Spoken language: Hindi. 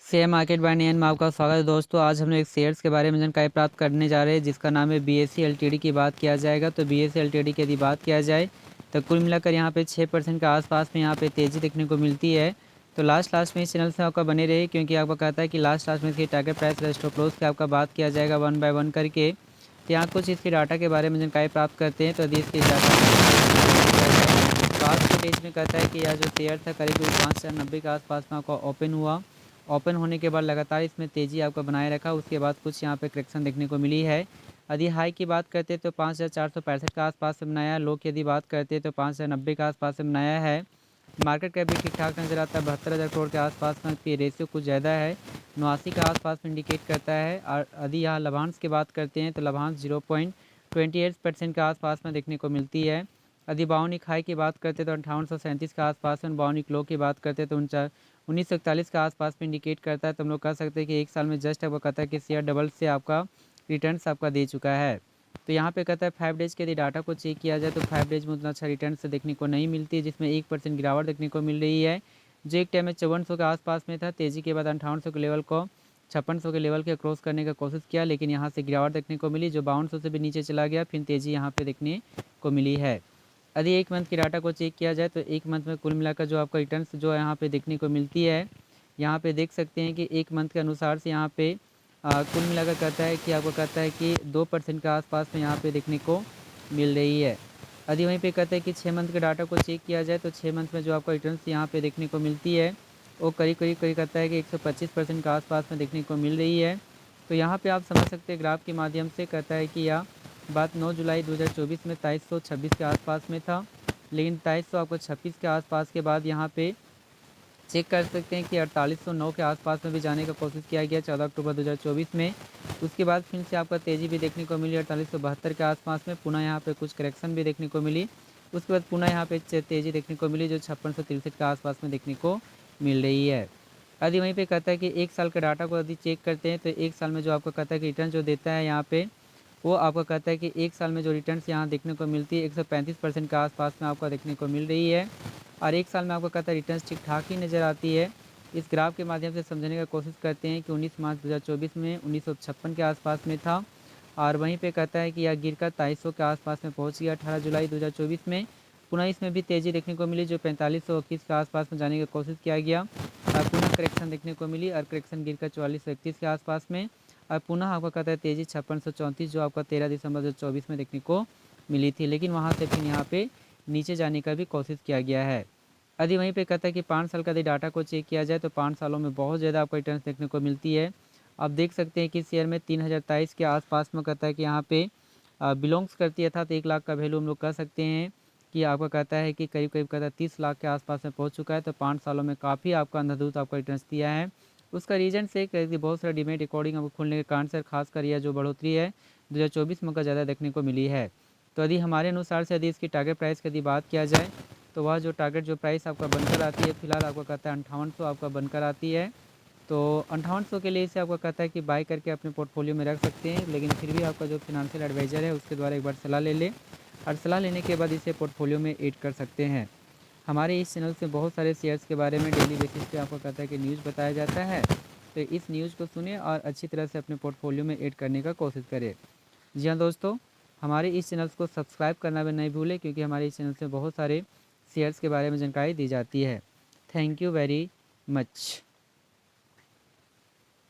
शेयर मार्केट बाय नियन में आपका स्वागत है दोस्तों। आज हम लोग एक शेयर्स के बारे में जानकारी प्राप्त करने जा रहे हैं जिसका नाम है बीएसई एलटीडी की बात किया जाएगा। तो बीएसई एलटीडी की यदि बात किया जाए तो कुल मिलाकर यहाँ पे 6% के आसपास में यहाँ पे तेज़ी देखने को मिलती है। तो लास्ट में इस चैनल से आपका बने रहे क्योंकि आपको कहता है कि लास्ट में इसकी टारगेट प्राइस स्टॉप लॉस की आपका बात किया जाएगा 1 बाय 1 करके। तो यहाँ कुछ इसके डाटा के बारे में जानकारी प्राप्त करते हैं। तो यदि इसके डाटा तो आज के डेज में कहता है कि यह जो शेयर था करीब 590 के आसपास में आपका ओपन हुआ। ओपन होने के बाद लगातार इसमें तेज़ी आपको बनाए रखा, उसके बाद कुछ यहाँ पे करेक्शन देखने को मिली है। यदि हाई की बात करते हैं तो 5465 के आसपास से बनाया, लो की यदि बात करते हैं तो 5090 के आसपास से बनाया है। मार्केट कैप भी ठीक ठाक नजर आता है, 72,000 करोड़ के आसपास में। पी रेशियो कुछ ज़्यादा है, 89 के आसपास में इंडिकेट करता है। और यदि यहाँ लाभांश की बात करते हैं तो लाभांश 0.28% के आसपास में देखने को मिलती है। यदि बाउनिक हाई की बात करते तो 5837 के आसपास में, बाउनिक लो की बात करते तो 1941 के आसपास में इंडिकेट करता है। तो हम लोग कह सकते हैं कि एक साल में जस्ट आपको कहता है कि शेयर डबल से आपका रिटर्न्स आपका दे चुका है। तो यहाँ पे कहता है 5 डेज के यदि डाटा को चेक किया जाए तो 5 डेज में उतना अच्छा रिटर्न से देखने को नहीं मिलती है, जिसमें 1% गिरावट देखने को मिल रही है। जो एक टाइम में 5400 के आसपास में था, तेज़ी के बाद 5800 के लेवल को 5600 के लेवल के क्रॉस करने का कोशिश किया, लेकिन यहाँ से गिरावट देखने को मिली, जो 5200 से भी नीचे चला गया, फिर तेज़ी यहाँ पे देखने को मिली है। यदि एक मंथ की डाटा को चेक किया जाए तो एक मंथ में कुल मिलाकर जो आपका रिटर्न्स जो यहाँ पे देखने को मिलती है, यहाँ पे देख सकते हैं कि एक मंथ के अनुसार से यहाँ पे कुल मिलाकर कहता है कि आपको कहता है कि 2% के आसपास में यहाँ पे देखने को मिल रही है। यदि वहीं पे कहते हैं कि 6 मंथ के डाटा को चेक किया जाए तो 6 मंथ में जो आपका रिटर्न्स यहाँ पे देखने को मिलती है वो करीब कहता है कि 125% के आसपास में देखने को मिल रही है। तो यहाँ पे आप समझ सकते हैं ग्राफ के माध्यम से, कहता है कि यह बात 9 जुलाई 2024 में 2326 के आसपास में था, लेकिन 2300 आपको 26 के आसपास के बाद यहाँ पे चेक कर सकते हैं कि 4809 के आसपास में भी जाने का कोशिश किया गया 14 अक्टूबर 2024 में। उसके बाद फिर से आपका तेज़ी भी देखने को मिली 4872 के आसपास में, पुनः यहाँ पे कुछ करेक्शन भी देखने को मिली। उसके बाद पुनः यहाँ पे तेज़ी देखने को मिली जो 5663 के आसपास में देखने को मिल रही है। यदि वहीं पे कहता है कि एक साल के डाटा को यदि चेक करते हैं तो एक साल में जो आपको कहता है कि रिटर्न जो देता है यहाँ पे, वो आपको कहता है कि एक साल में जो रिटर्न्स यहाँ देखने को मिलती है 135% के आसपास में आपको देखने को मिल रही है। और एक साल में आपको कहता है रिटर्न्स ठीक ठाक ही नज़र आती है। इस ग्राफ के माध्यम से समझने का कोशिश करते हैं कि 19 मार्च 2024 में 1956 के आसपास में था, और वहीं पे कहता है कि यह गिरकर 2300 के आसपास में पहुंच गया 18 जुलाई 2024 में। पुनः इसमें भी तेज़ी देखने को मिली, जो 4521 के आसपास में जाने की कोशिश किया गया, और पुनः करेक्शन देखने को मिली, और करेक्शन गिरकर 4431 के आसपास में, और पुनः आपका कहता है तेज़ी 5634 जो आपका 13 दिसंबर 2024 में देखने को मिली थी, लेकिन वहाँ से फिर यहाँ पे नीचे जाने का भी कोशिश किया गया है। यदि वहीं पे कहता है कि 5 साल का यदि डाटा को चेक किया जाए तो 5 सालों में बहुत ज़्यादा आपको रिटर्न्स देखने को मिलती है। आप देख सकते हैं कि शेयर में 3023 के आसपास में कहता है कि यहाँ पे बिलोंग्स करती है, अर्थात 1 लाख का वैल्यू हम लोग कह सकते हैं कि आपका कहता है कि करीब कहता है 30 लाख के आसपास में पहुँच चुका है। तो 5 सालों में काफ़ी आपका अंधाधुंध आपका रिटर्न्स दिया है। उसका रीजन से बहुत सारा डिमेट अकॉर्डिंग आपको खुलने के कारण से खासकर यह जो बढ़ोतरी है 2024 में का ज़्यादा देखने को मिली है। तो यदि हमारे अनुसार से यदि इसकी टारगेट प्राइस की यदि बात किया जाए तो वह जो टारगेट जो प्राइस आपका बनकर आती है, फिलहाल आपको कहता है 5800 आपका बनकर आती है। तो 5800 के लिए इसे आपको कहता है कि बाय करके अपने पोर्टफोलियो में रख सकते हैं, लेकिन फिर भी आपका जो फिनंशियल एडवाइज़र है उसके द्वारा एक बार सलाह ले लें, और सलाह लेने के बाद इसे पोर्टफोलियो में ऐड कर सकते हैं। हमारे इस चैनल से बहुत सारे शेयर्स के बारे में डेली बेसिस पे आपको कहता है कि न्यूज़ बताया जाता है, तो इस न्यूज़ को सुने और अच्छी तरह से अपने पोर्टफोलियो में ऐड करने का कोशिश करें। जी हाँ दोस्तों, हमारे इस चैनल को सब्सक्राइब करना भी नहीं भूलें, क्योंकि हमारे इस चैनल से बहुत सारे शेयर्स के बारे में जानकारी दी जाती है। Thank you very much.